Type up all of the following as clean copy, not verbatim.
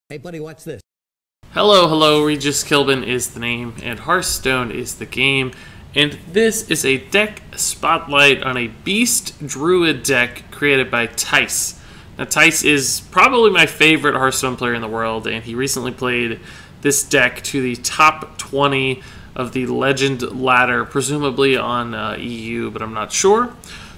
Hey buddy, watch this. Hello, Regis Kilbin is the name, and Hearthstone is the game, and this is a deck spotlight on a Beast Druid deck created by Thijs. Now, Thijs is probably my favorite Hearthstone player in the world, and he recently played this deck to the top 20 of the Legend ladder, presumably on EU, but I'm not sure.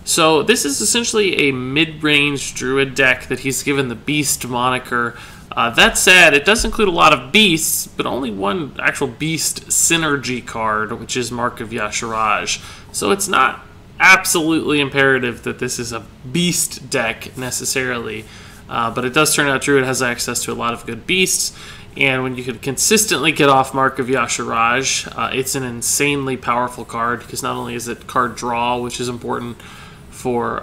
So this is essentially a mid-range Druid deck that he's given the Beast moniker. That said, it does include a lot of beasts, but only one actual beast synergy card, which is Mark of Yasharaj. So it's not absolutely imperative that this is a beast deck necessarily, but it does turn out Druid has access to a lot of good beasts, and when you can consistently get off Mark of Yasharaj, it's an insanely powerful card, because not only is it card draw, which is important for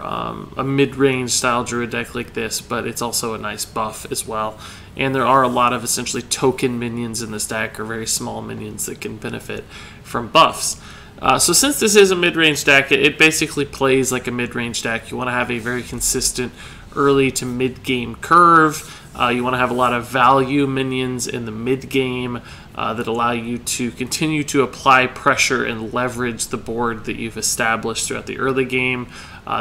a mid-range style Druid deck like this, but it's also a nice buff as well. And there are a lot of essentially token minions in this deck, or very small minions that can benefit from buffs. So since this is a mid-range deck, it basically plays like a mid-range deck. You want to have a very consistent early to mid-game curve. You want to have a lot of value minions in the mid-game that allow you to continue to apply pressure and leverage the board that you've established throughout the early game.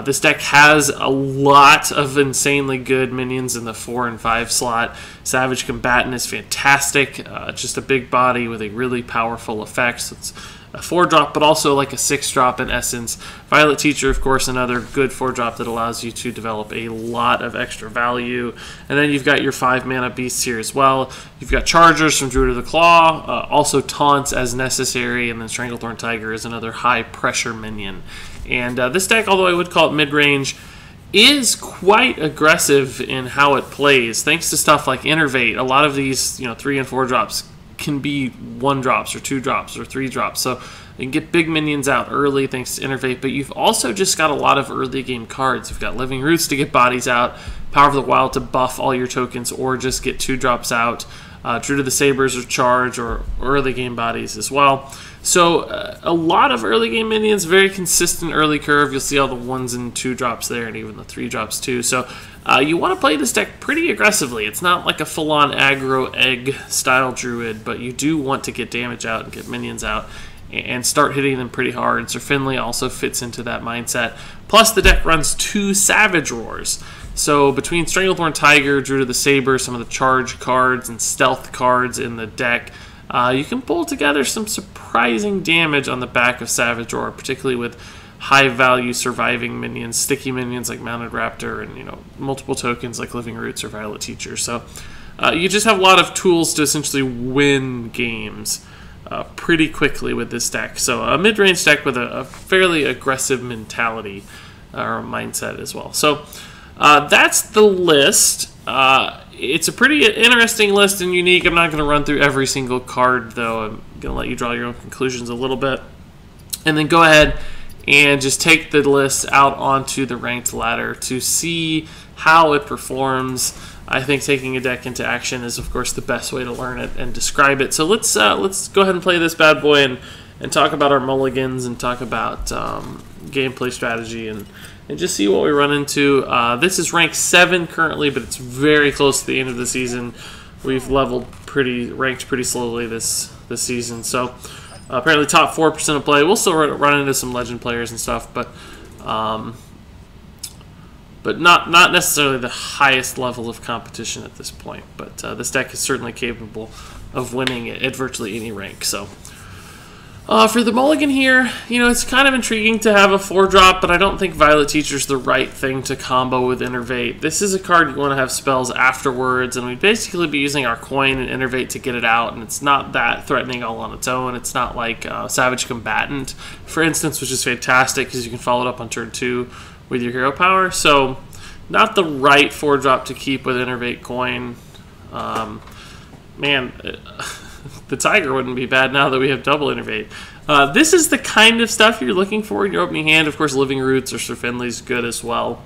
This deck has a lot of insanely good minions in the 4 and 5 slot. Savage Combatant is fantastic, just a big body with a really powerful effect. So it's a 4-drop, but also like a 6-drop in essence. Violet Teacher, of course, another good 4-drop that allows you to develop a lot of extra value. And then you've got your 5-mana beasts here as well. You've got Chargers from Druid of the Claw, also Taunts as necessary, and then Stranglethorn Tiger is another high-pressure minion. And this deck, although I would call it mid-range, is quite aggressive in how it plays, thanks to stuff like Innervate. A lot of these 3 and 4 drops can be 1 drops or 2 drops or 3 drops, so you can get big minions out early thanks to Innervate, but you've also just got a lot of early game cards. You've got Living Roots to get bodies out, Power of the Wild to buff all your tokens or just get 2 drops out, Druid of the Sabers or charge or early game bodies as well. So a lot of early game minions, very consistent early curve. You'll see all the 1s and 2 drops there, and even the 3 drops too. So you want to play this deck pretty aggressively. It's not like a full-on aggro egg style Druid, but you do want to get damage out and get minions out and start hitting them pretty hard. So Finley also fits into that mindset. Plus the deck runs 2 Savage Roars. So between Stranglethorn Tiger, Druid of the Saber, some of the charge cards and stealth cards in the deck, you can pull together some surprising damage on the back of Savage Roar, particularly with high-value surviving minions, sticky minions like Mounted Raptor, and multiple tokens like Living Roots or Violet Teacher. So you just have a lot of tools to essentially win games pretty quickly with this deck. So a mid-range deck with a fairly aggressive mentality or mindset as well. So that's the list. It's a pretty interesting list and unique. I'm not going to run through every single card, though. I'm going to let you draw your own conclusions a little bit. And then go ahead and just take the list out onto the ranked ladder to see how it performs. I think taking a deck into action is, of course, the best way to learn it and describe it. So let's go ahead and play this bad boy and talk about our mulligans and talk about gameplay strategy and just see what we run into. This is rank 7 currently, but it's very close to the end of the season. We've ranked pretty slowly this season. So apparently top 4% of play. We'll still run into some legend players and stuff, but not necessarily the highest level of competition at this point. But this deck is certainly capable of winning at virtually any rank. So for the mulligan here, it's kind of intriguing to have a 4-drop, but I don't think Violet Teacher's the right thing to combo with Innervate. This is a card you want to have spells afterwards, and we'd basically be using our coin and Innervate to get it out, and it's not that threatening all on its own. It's not like Savage Combatant, for instance, which is fantastic because you can follow it up on turn 2 with your hero power. So not the right 4-drop to keep with Innervate coin. The Tiger wouldn't be bad now that we have double Innervate. This is the kind of stuff you're looking for in your opening hand. Of course, Living Roots or Sir Finley's good as well.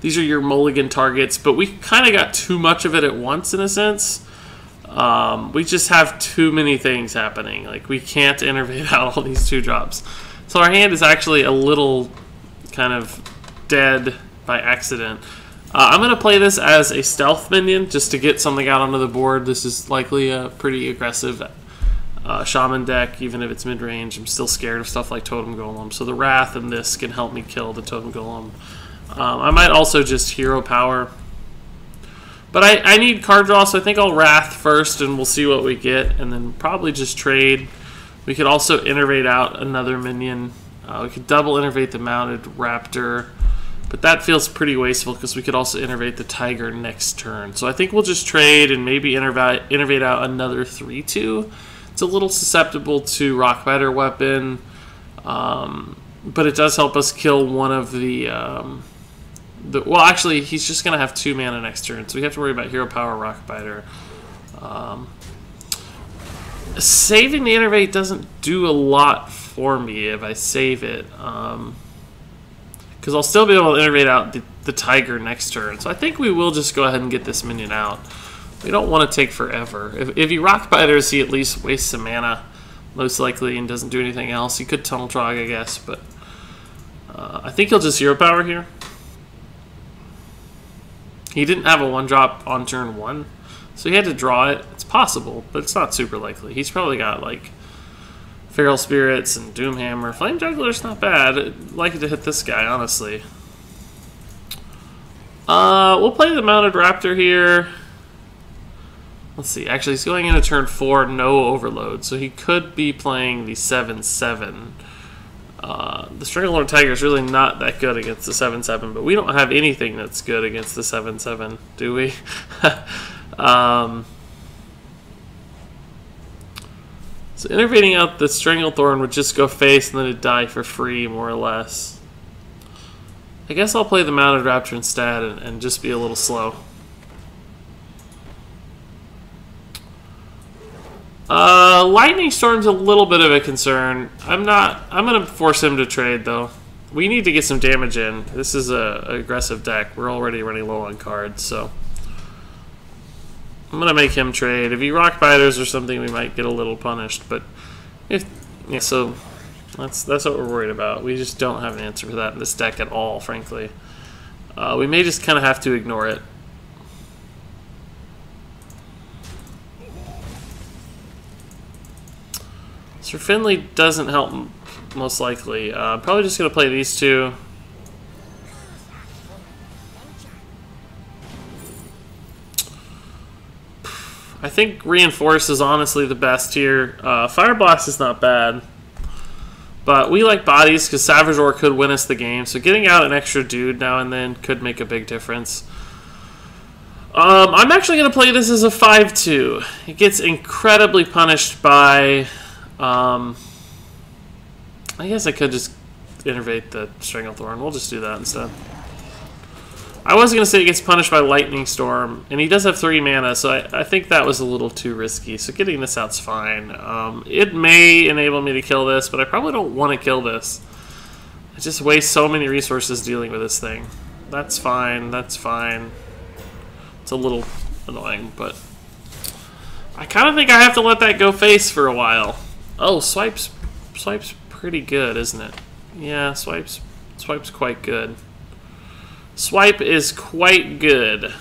These are your mulligan targets, but we kind of got too much of it at once in a sense. We just have too many things happening. Like, we can't Innervate out all these 2-drops. So our hand is actually a little kind of dead by accident. I'm going to play this as a stealth minion just to get something out onto the board. This is likely a pretty aggressive shaman deck, even if it's mid-range. I'm still scared of stuff like Totem Golem, so the Wrath and this can help me kill the Totem Golem. I might also just hero power. But I need card draw, so I think I'll Wrath first, and we'll see what we get, and then probably just trade. We could also innervate out another minion. We could double innervate the mounted Raptor, but that feels pretty wasteful because we could also innervate the Tiger next turn. So I think we'll just trade and maybe innervate out another 3/2. It's a little susceptible to Rockbiter Weapon, but it does help us kill one of the well, actually, he's just going to have 2 mana next turn, so we have to worry about Hero Power, Rockbiter. Saving the Innervate doesn't do a lot for me if I save it, because I'll still be able to Innervate out the Tiger next turn. So I think we will just go ahead and get this minion out. We don't want to take forever. If he Rockbiters, he at least wastes some mana, most likely, and doesn't do anything else. He could Tunnel Trog, I guess, but I think he'll just Hero Power here. He didn't have a 1-drop on turn 1, so he had to draw it. It's possible, but it's not super likely. He's probably got, like, Feral Spirits and Doomhammer. Flame Juggler's not bad. I'd like to hit this guy, honestly. We'll play the Mounted Raptor here. Let's see. Actually, he's going into turn 4, no Overload, so he could be playing the 7/7. The Stranglethorn Tiger is really not that good against the 7/7, but we don't have anything that's good against the 7/7, do we? So innervating out the Stranglethorn would just go face and then it'd die for free, more or less. I guess I'll play the Mounted Raptor instead and just be a little slow. Lightning Storm's a little bit of a concern. I'm gonna force him to trade though. We need to get some damage in. This is a aggressive deck. We're already running low on cards, so I'm gonna make him trade. If he Rockbiters or something, we might get a little punished. But so that's what we're worried about. We just don't have an answer for that in this deck at all, frankly. We may just kind of have to ignore it. Sir Finley doesn't help, most likely. Probably just going to play these two. I think Reinforce is honestly the best here. Fire Blast is not bad. But we like bodies because Savage Roar could win us the game. So getting out an extra dude now and then could make a big difference. I'm actually going to play this as a 5/2. It gets incredibly punished by... I guess I could just innervate the Stranglethorn. We'll just do that instead. I was going to say he gets punished by Lightning Storm, and he does have 3 mana, so I think that was a little too risky. So getting this out's fine. It may enable me to kill this, but I probably don't want to kill this. I just waste so many resources dealing with this thing. That's fine, that's fine. It's a little annoying, but I kind of think I have to let that go face for a while. Oh, Swipe's pretty good, isn't it? Yeah, Swipe's quite good. Swipe is quite good.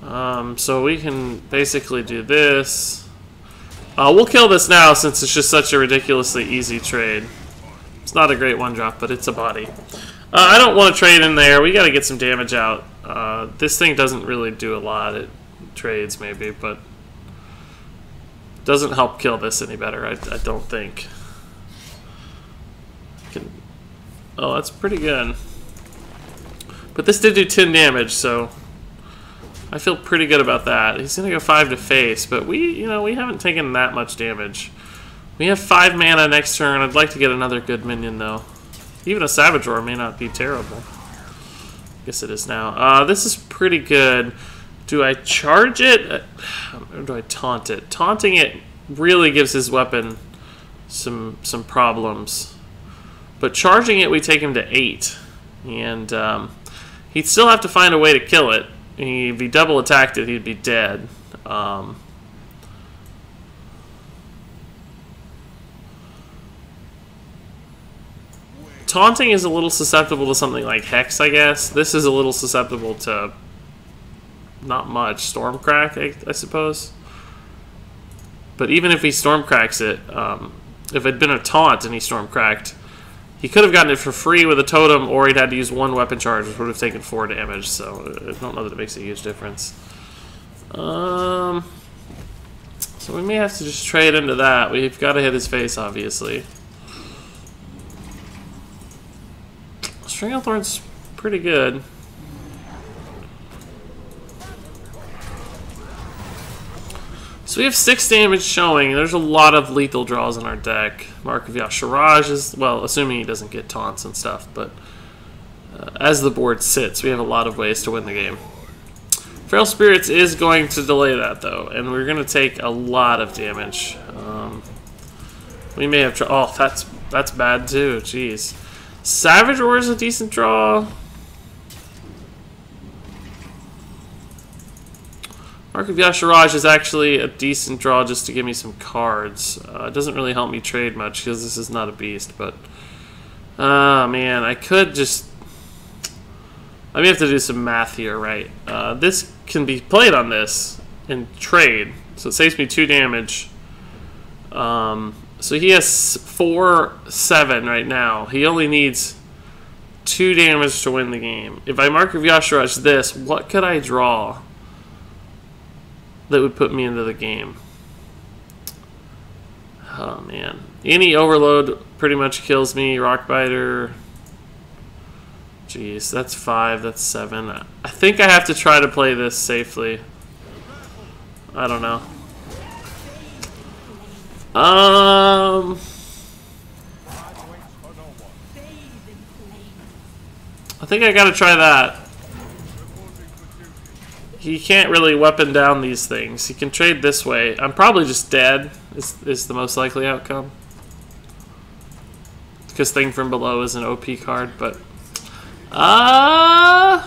So we can basically do this. We'll kill this now since it's just such a ridiculously easy trade. It's not a great 1-drop, but it's a body. I don't want to trade in there. We got to get some damage out. This thing doesn't really do a lot. It trades maybe, but doesn't help kill this any better, I don't think. Oh, that's pretty good. But this did do 10 damage, so I feel pretty good about that. He's gonna go 5 to face, but we haven't taken that much damage. We have 5 mana next turn. I'd like to get another good minion though. Even a Savage Roar may not be terrible. I guess it is now. This is pretty good. Do I charge it? Or do I taunt it? Taunting it really gives his weapon some problems. But charging it, we take him to 8. And he'd still have to find a way to kill it. If he double attacked it, he'd be dead. Taunting is a little susceptible to something like Hex, I guess. This is a little susceptible to not much. Stormcrack, I suppose. But even if he Stormcracks it, if it had been a taunt and he Stormcracked, he could have gotten it for free with a totem, or he'd had to use 1 weapon charge, which would have taken 4 damage, so I don't know that it makes a huge difference. So we may have to just trade into that. We've got to hit his face, obviously. Stranglethorn's pretty good. So we have 6 damage showing. There's a lot of lethal draws in our deck. Mark of Yasharaj is, well, assuming he doesn't get taunts and stuff, but as the board sits, we have a lot of ways to win the game. Feral Spirits is going to delay that, though, and we're going to take a lot of damage. We may have... Oh, that's bad, too. Jeez. Savage Roar is a decent draw. Mark of Yasharaj is actually a decent draw just to give me some cards. It doesn't really help me trade much because this is not a beast, but... man, I could just... I may have to do some math here, right? This can be played on this and trade, so it saves me 2 damage. So he has 4-7 right now. He only needs 2 damage to win the game. If I Mark of Yasharaj this, what could I draw that would put me into the game? Oh man, any overload pretty much kills me. Rockbiter. Jeez, that's 5, that's 7. I think I have to try to play this safely. I don't know. I think I gotta try that. He can't really weapon down these things. He can trade this way. I'm probably just dead, is the most likely outcome. Because Thing from Below is an OP card, but... no,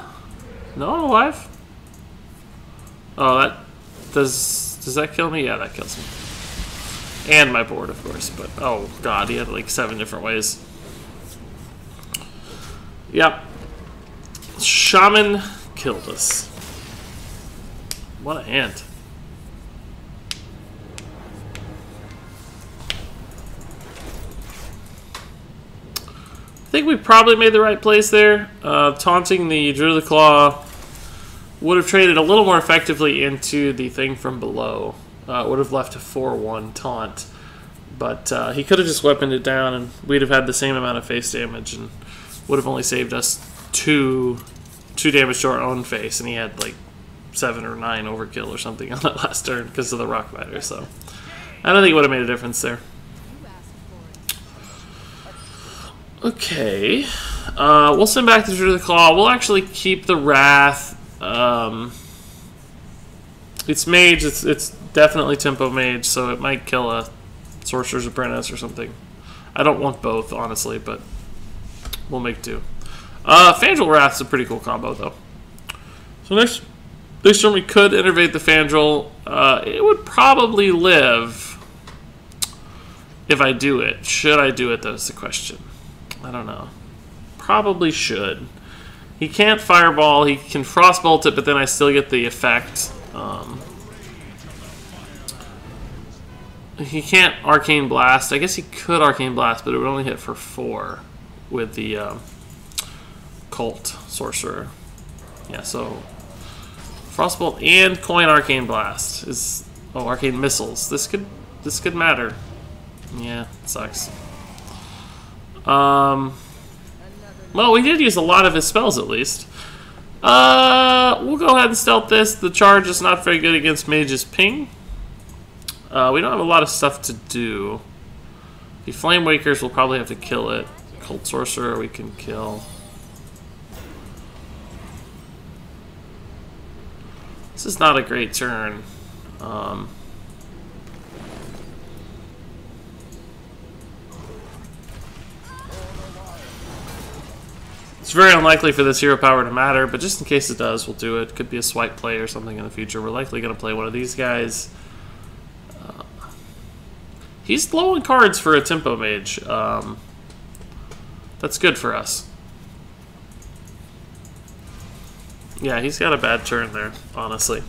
I'm alive. Oh, that... Does that kill me? Yeah, that kills me. And my board, of course, but... Oh, God, he had like 7 different ways. Yep. Shaman killed us. What a hand. I think we probably made the right place there. Taunting the Druid of the Claw would have traded a little more effectively into the Thing from Below. Would have left a 4-1 taunt. But he could have just weaponed it down and we'd have had the same amount of face damage and would have only saved us 2 damage to our own face, and he had like 7 or 9 overkill or something on that last turn because of the Rockbiter, so I don't think it would have made a difference there. Okay, we'll send back the Druid of the Claw. We'll actually keep the Wrath. It's Mage, it's definitely Tempo Mage, so it might kill a Sorcerer's Apprentice or something. I don't want both, honestly, but we'll make do. Fandral Wrath's a pretty cool combo, though. So next turn we could innervate the Fandral. It would probably live if I do it. Should I do it, though, is the question. I don't know. Probably should. He can't Fireball. He can Frostbolt it, but then I still get the effect. He can't Arcane Blast. I guess he could Arcane Blast, but it would only hit for 4 with the Cult Sorcerer. Yeah, so Frostbolt and Coin Arcane Blast is... Oh, Arcane Missiles. This could matter. Yeah, it sucks. Well, we did use a lot of his spells, at least. We'll go ahead and stealth this. The charge is not very good against Mage's Ping. We don't have a lot of stuff to do. The Flame Wakers will probably have to kill it. Cult Sorcerer we can kill. This is not a great turn. It's very unlikely for this hero power to matter, but just in case it does, we'll do it. Could be a swipe play or something in the future. We're likely going to play one of these guys. He's low in cards for a Tempo Mage. That's good for us. Yeah, he's got a bad turn there, honestly.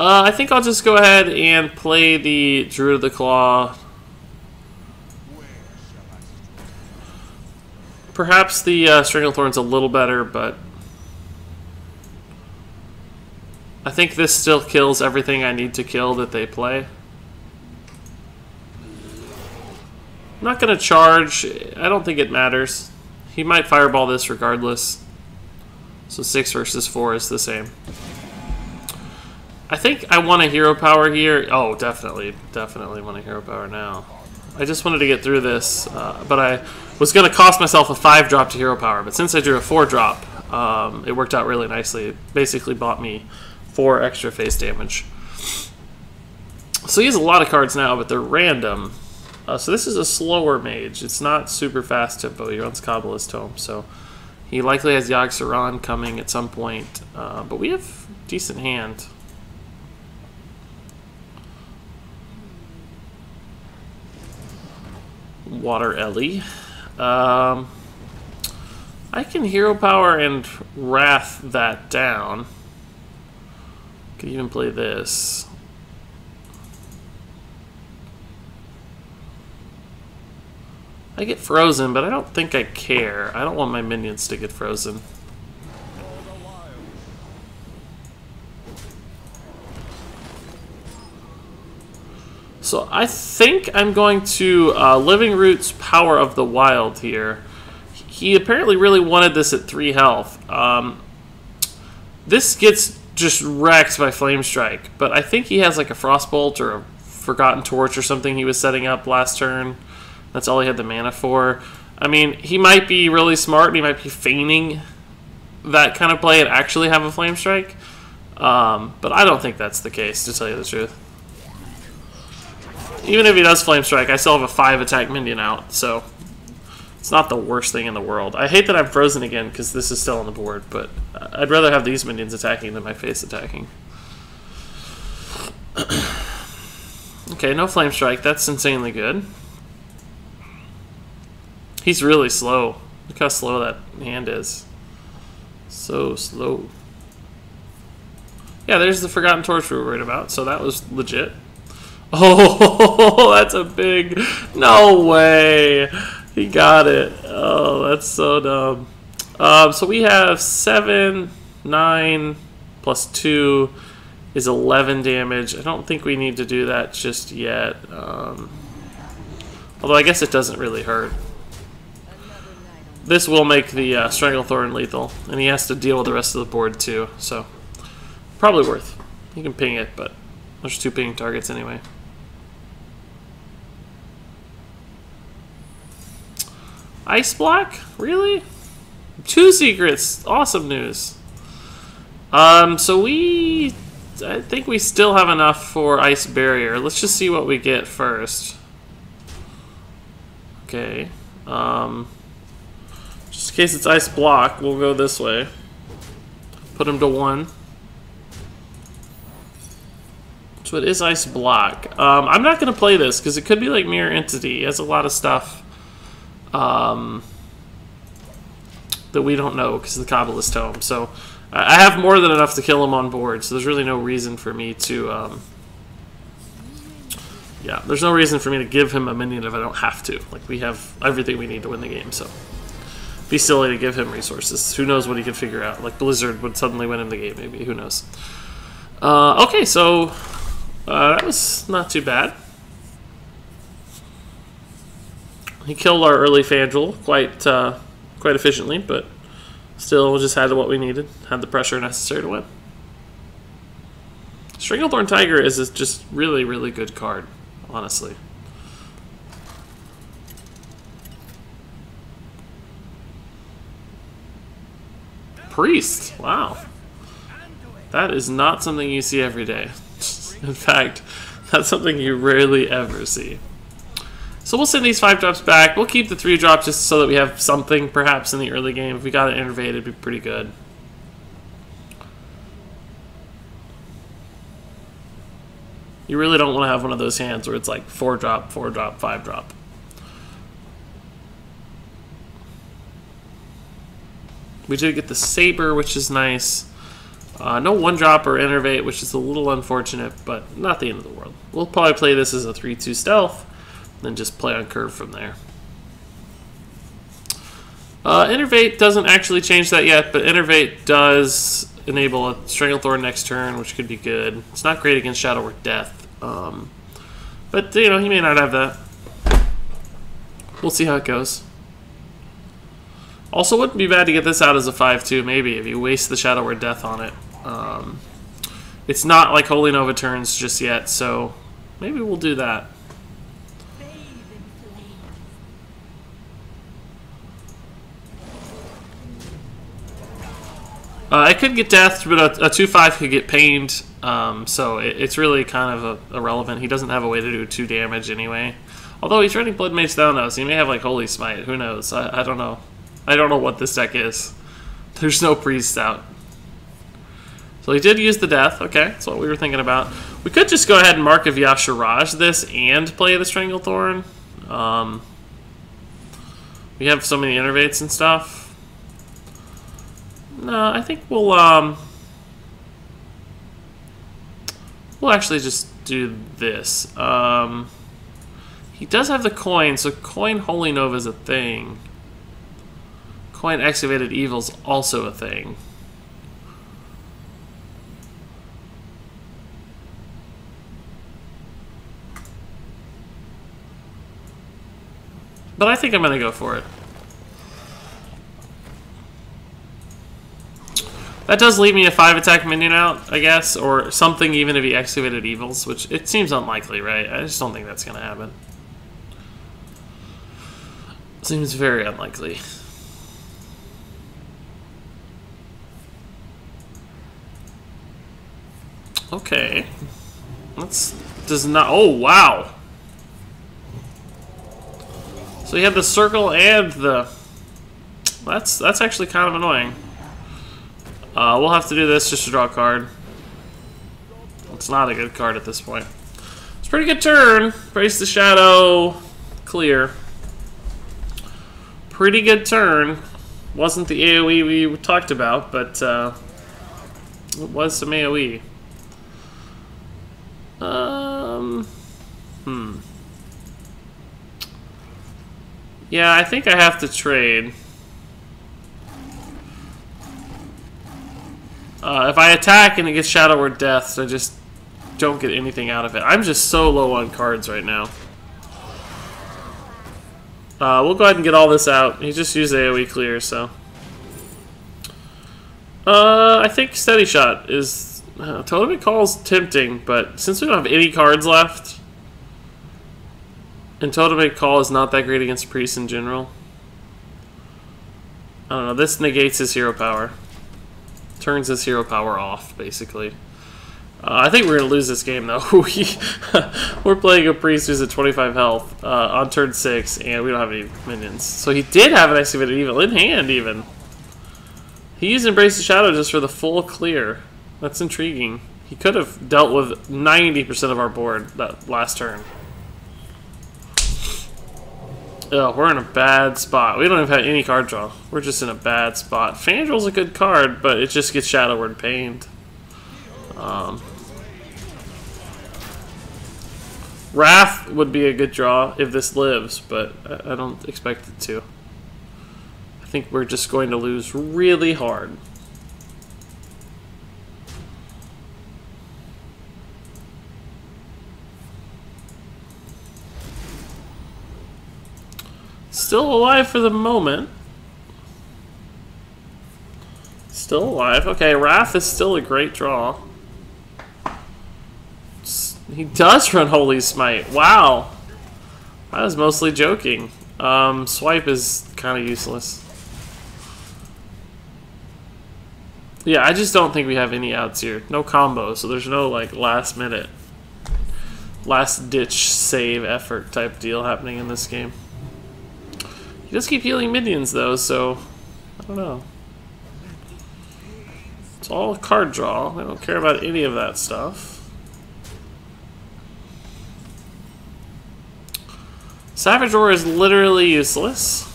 I think I'll just go ahead and play the Druid of the Claw. Perhaps the Stranglethorn's a little better, but I think this still kills everything I need to kill that they play. I'm not going to charge. I don't think it matters. He might fireball this regardless. So 6 versus 4 is the same. I think I want a hero power here. Oh, definitely want a hero power now. I just wanted to get through this, but I was going to cost myself a 5-drop to hero power. But since I drew a 4-drop, it worked out really nicely. It basically bought me 4 extra face damage. So he has a lot of cards now, but they're random. So this is a slower mage. It's not super fast tempo. He runs Kabbalist Tome, so he likely has Yogg-Saron coming at some point. But we have decent hand. Water Ellie. I can hero power and wrath that down. Could even play this. I get frozen, but I don't think I care. I don't want my minions to get frozen. So I think I'm going to Living Root's Power of the Wild here. He apparently really wanted this at 3 health. This gets just wrecked by Flame Strike, but I think he has like a Frostbolt or a Forgotten Torch or something he was setting up last turn. That's all he had the mana for. I mean, he might be really smart and he might be feigning that kind of play and actually have a Flame Strike. But I don't think that's the case, to tell you the truth. Even if he does Flame Strike, I still have a 5-attack minion out, so it's not the worst thing in the world. I hate that I'm frozen again because this is still on the board, but I'd rather have these minions attacking than my face attacking. Okay, no Flame Strike. That's insanely good. He's really slow. Look how slow that hand is. So slow. Yeah, there's the Forgotten Torch we were worried about, so that was legit. Oh, that's a big... No way! He got it. Oh, that's so dumb. So we have 7, 9, plus 2 is 11 damage. I don't think we need to do that just yet. Although I guess it doesn't really hurt. This will make the Stranglethorn lethal, and he has to deal with the rest of the board too, so probably worth. You can ping it, but there's 2 ping targets anyway. Ice Block? Really? 2 secrets! Awesome news. So I think we still have enough for Ice Barrier. Let's just see what we get first. Okay. Just in case it's Ice Block, we'll go this way. Put him to 1. So it is Ice Block. I'm not going to play this because it could be like Mirror Entity. It has a lot of stuff that we don't know because of the Kabbalist Tome. So I have more than enough to kill him on board, so there's really no reason for me to... yeah, there's no reason for me to give him a minion if I don't have to. Like, we have everything we need to win the game, so... Be silly to give him resources. Who knows what he could figure out. Like, Blizzard would suddenly win him the game, maybe. Who knows? Okay, so... that was not too bad. He killed our early Fandral quite efficiently, but still just had what we needed. Had the pressure necessary to win. Stranglethorn Tiger is just really, really good card, honestly. Priest, wow. That is not something you see every day. In fact, that's something you rarely ever see. So we'll send these 5-drops back. We'll keep the 3-drop just so that we have something perhaps in the early game. If we got it Innervate, it'd be pretty good. You really don't want to have one of those hands where it's like 4-drop, 4-drop, 5-drop. We did get the Saber, which is nice. No 1-drop or Innervate, which is a little unfortunate, but not the end of the world. We'll probably play this as a 3-2 stealth, then just play on curve from there. Innervate doesn't actually change that yet, but Innervate does enable a Stranglethorn next turn, which could be good. It's not great against Shadow or Death, but you know, he may not have that. We'll see how it goes. Also, wouldn't be bad to get this out as a 5-2, maybe, if you waste the Shadow or Death on it. It's not like Holy Nova turns just yet, so maybe we'll do that. I could get Death, but a 2-5 could get Pained, so it's really kind of irrelevant. He doesn't have a way to do 2 damage anyway. Although he's running Blood Mage down, though, so he may have like Holy Smite. Who knows? I don't know. I don't know what this deck is. There's no Priest out. So he did use the Death. Okay, that's what we were thinking about. We could just go ahead and Mark of Yashiraj this and play the Stranglethorn. We have so many Innervates and stuff. No, I think we'll actually just do this. He does have the coin, so coin Holy Nova is a thing. Coin Excavated Evil's also a thing. But I think I'm gonna go for it. That does leave me a 5-attack minion out, I guess, or something even if he Excavated Evils, which it seems unlikely, right? I just don't think that's going to happen. Seems very unlikely. Okay. Does not... Oh, wow! So he had the circle and the... That's actually kind of annoying. We'll have to do this just to draw a card. It's not a good card at this point. It's a pretty good turn. Brace the Shadow. Clear. Pretty good turn. Wasn't the AoE we talked about, but it was some AoE. Yeah, I think I have to trade. If I attack and it gets Shadow or Death, I just don't get anything out of it. I'm just so low on cards right now. We'll go ahead and get all this out. He just used AoE clear, so... I think Steady Shot is... Totem Call's tempting, but since we don't have any cards left... And Totem Call is not that great against Priests in general. I don't know, this negates his hero power. Turns his hero power off, basically. I think we're going to lose this game, though. We're playing a Priest who's at 25 health on turn 6, and we don't have any minions. So he did have an Excavated Evil in hand, even. He used Embrace the Shadow just for the full clear. That's intriguing. He could have dealt with 90% of our board that last turn. Ugh, we're in a bad spot. We don't even have any card draw. We're just in a bad spot. Fandrel's a good card, but it just gets Shadow Word Pained. Wrath would be a good draw if this lives, but I don't expect it to. I think we're just going to lose really hard. Still alive for the moment. Still alive. Okay, Wrath is still a great draw. He does run Holy Smite. Wow. I was mostly joking. Swipe is kind of useless. Yeah, I just don't think we have any outs here. No combo, so there's no like last minute, last ditch save effort type deal happening in this game. He does keep healing minions though, so I don't know. It's all card draw. I don't care about any of that stuff. Savage Roar is literally useless.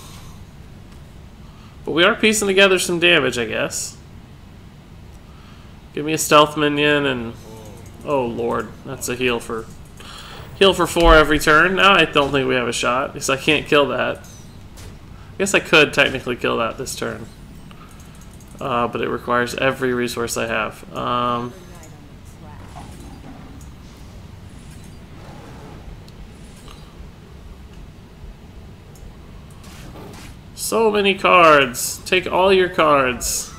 But we are piecing together some damage, I guess. Give me a stealth minion and... Oh lord, that's a heal for 4 every turn. Now I don't think we have a shot, because I can't kill that. I guess I could technically kill that this turn. But it requires every resource I have. So many cards. Take all your cards.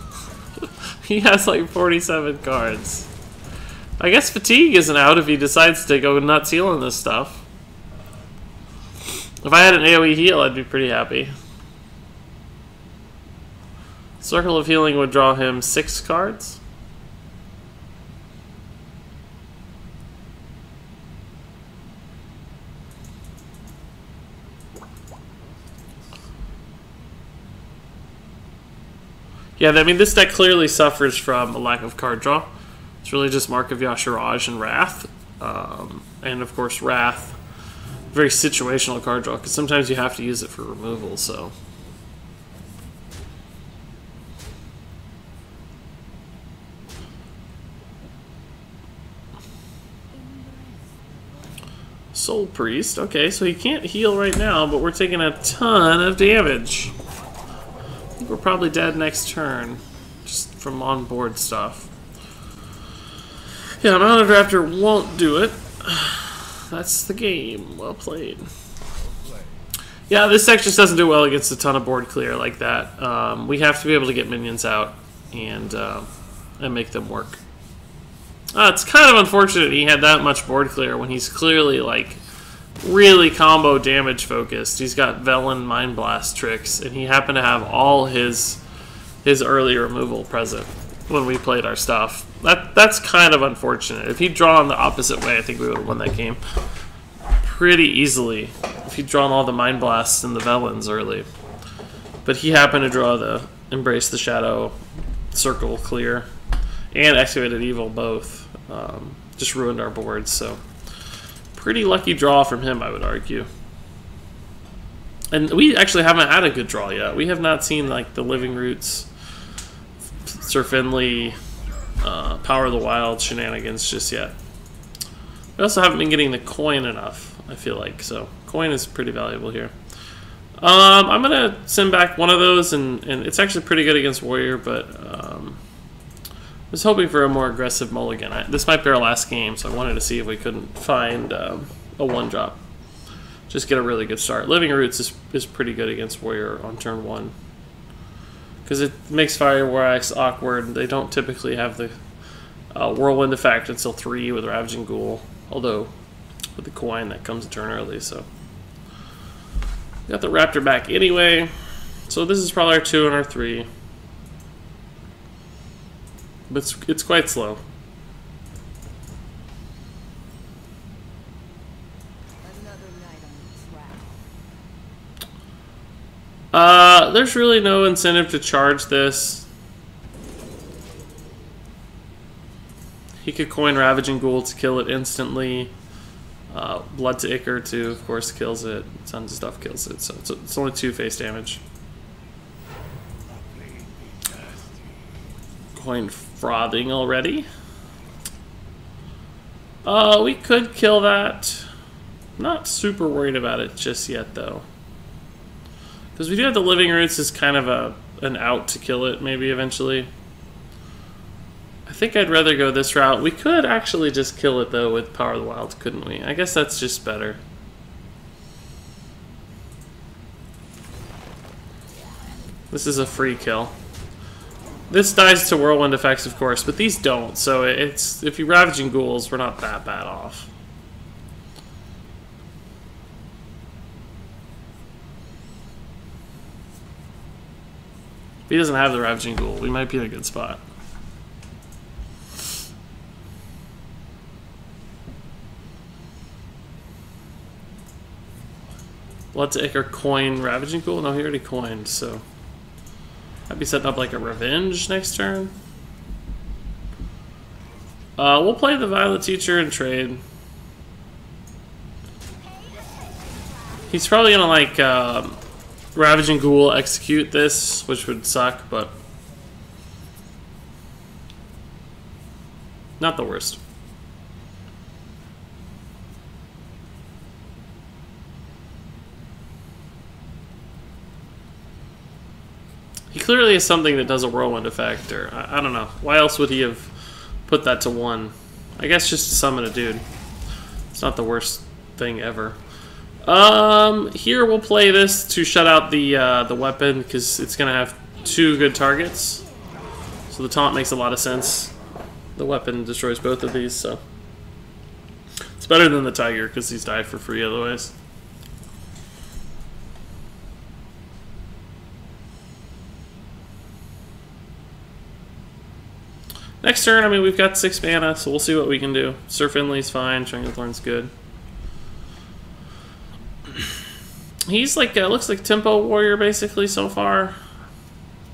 He has like 47 cards. I guess fatigue isn't out if he decides to go nuts healing this stuff. If I had an AoE heal, I'd be pretty happy. Circle of Healing would draw him 6 cards. Yeah, I mean, this deck clearly suffers from a lack of card draw. It's really just Mark of Yashiraj and Wrath. And of course, Wrath, very situational card draw, because sometimes you have to use it for removal, so. Soul Priest. Okay, so he can't heal right now, but we're taking a ton of damage. I think we're probably dead next turn, just from on-board stuff. Yeah, Mounted Raptor won't do it. That's the game. Well played. Yeah, this deck just doesn't do well against a ton of board clear like that. We have to be able to get minions out and make them work. It's kind of unfortunate he had that much board clear when he's clearly like really combo damage focused. He's got Velen Mind Blast tricks, and he happened to have all his early removal present when we played our stuff. That's kind of unfortunate. If he'd drawn the opposite way, I think we would have won that game pretty easily. If he'd drawn all the Mind Blasts and the Velens early. But he happened to draw the Embrace the Shadow, Circle Clear, and Excavated Evil both. Just ruined our boards, so pretty lucky draw from him, I would argue. And we actually haven't had a good draw yet. We have not seen like the Living Roots, Sir Finley, Power of the Wild shenanigans just yet. We also haven't been getting the coin enough, I feel like, so coin is pretty valuable here. I'm gonna send back one of those, and it's actually pretty good against Warrior, but I was hoping for a more aggressive mulligan. This might be our last game, so I wanted to see if we couldn't find a 1-drop. Just get a really good start. Living Roots is pretty good against Warrior on turn 1. Because it makes Fire Wax awkward. They don't typically have the Whirlwind effect until 3 with Ravaging Ghoul. Although, with the coin, that comes a turn early, so. Got the Raptor back anyway. So this is probably our 2 and our 3. But it's quite slow. There's really no incentive to charge this. He could coin Ravaging Ghoul to kill it instantly. Blood to Ichor too, of course, kills it. Tons of stuff kills it, so it's only 2 face damage. Coin Frothing already. We could kill that. Not super worried about it just yet, though. Because we do have the Living Roots as kind of an out to kill it, maybe eventually. I think I'd rather go this route. We could actually just kill it, though, with Power of the Wild, couldn't we? I guess that's just better. This is a free kill. This dies to Whirlwind effects, of course, but these don't, so it's if you're Ravaging Ghouls, we're not that bad off. If he doesn't have the Ravaging Ghoul, we might be in a good spot. Blood to Ichor coin Ravaging Ghoul? No, he already coined, so I'd be setting up like a Revenge next turn. We'll play the Violet Teacher and trade. He's probably gonna like Ravaging Ghoul execute this, which would suck, but not the worst. He clearly has something that does a whirlwind effect, or I don't know. Why else would he have put that to 1? I guess just to summon a dude. It's not the worst thing ever. Here we'll play this to shut out the weapon, because it's going to have 2 good targets. So the taunt makes a lot of sense. The weapon destroys both of these, so it's better than the tiger, because he's died for free otherwise. Next turn, I mean, we've got 6 mana, so we'll see what we can do. Sir Finley's fine, Stranglethorn's good. He's like, looks like Tempo Warrior basically so far.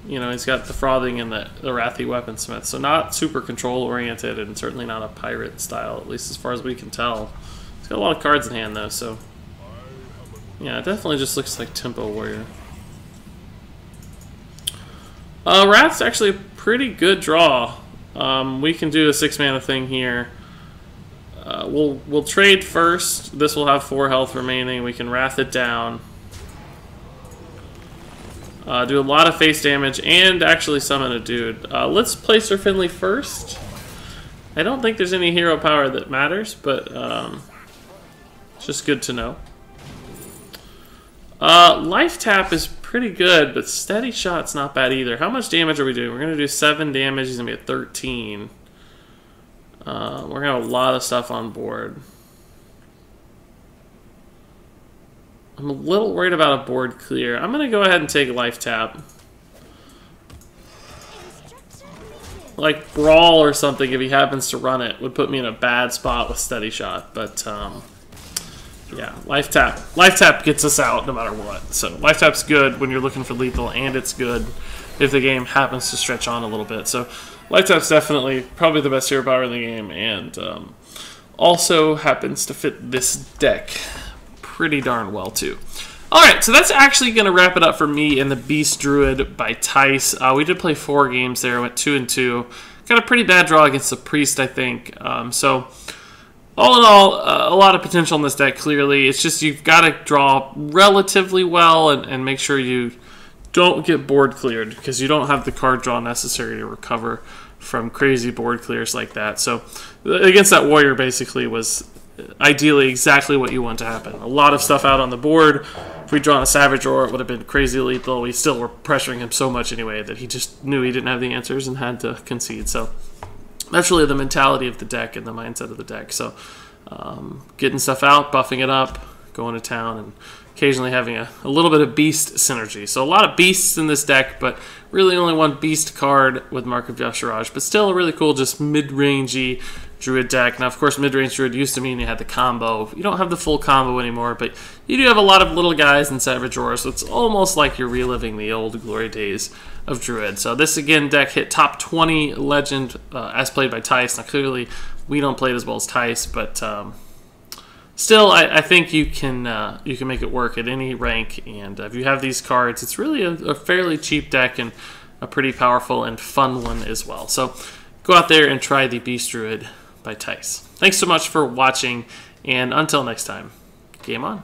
You know, he's got the Frothing and the Wrathy Weaponsmith, so not super control-oriented and certainly not a pirate style, at least as far as we can tell. He's got a lot of cards in hand, though, so... yeah, it definitely just looks like Tempo Warrior. Wrath's actually a pretty good draw. We can do a 6 mana thing here. We'll trade first. This will have 4 health remaining. We can Wrath it down. Do a lot of face damage and actually summon a dude. Let's play Sir Finley first. I don't think there's any hero power that matters, but it's just good to know. Life Tap is pretty good, but Steady Shot's not bad either. How much damage are we doing? We're going to do 7 damage. He's going to be at 13. We're going to have a lot of stuff on board. I'm a little worried about a board clear. I'm going to go ahead and take Life Tap. Like Brawl or something, if he happens to run it, would put me in a bad spot with Steady Shot. But, yeah, Life Tap. Life Tap gets us out no matter what. So Life Tap's good when you're looking for lethal, and it's good if the game happens to stretch on a little bit. So Life Tap's definitely probably the best hero power in the game, and also happens to fit this deck pretty darn well too. Alright, so that's actually going to wrap it up for me in the Beast Druid by Thijs. We did play 4 games there, went 2-2. Got a pretty bad draw against the Priest, I think. So all in all, a lot of potential in this deck, clearly. It's just you've got to draw relatively well and make sure you don't get board cleared, because you don't have the card draw necessary to recover from crazy board clears like that. So against that Warrior basically was ideally exactly what you want to happen. A lot of stuff out on the board. If we'd drawn a Savage Roar, it would have been crazy lethal. We still were pressuring him so much anyway that he just knew he didn't have the answers and had to concede. So that's really the mentality of the deck and the mindset of the deck. So getting stuff out, buffing it up, going to town, and occasionally having a little bit of beast synergy. So a lot of beasts in this deck, but really only one beast card with Mark of Yasharaj. But still a really cool, just mid-rangey Druid deck. Now, of course, mid-range Druid used to mean you had the combo. You don't have the full combo anymore, but you do have a lot of little guys in Savage Roar, so it's almost like you're reliving the old glory days of Druid. So this, again, deck hit top 20 Legend as played by Thijs. Now, clearly, we don't play it as well as Thijs, but still, I think you can make it work at any rank, and if you have these cards, it's really a fairly cheap deck and a pretty powerful and fun one as well. So go out there and try the Beast Druid by Thijs. Thanks so much for watching, and until next time, game on.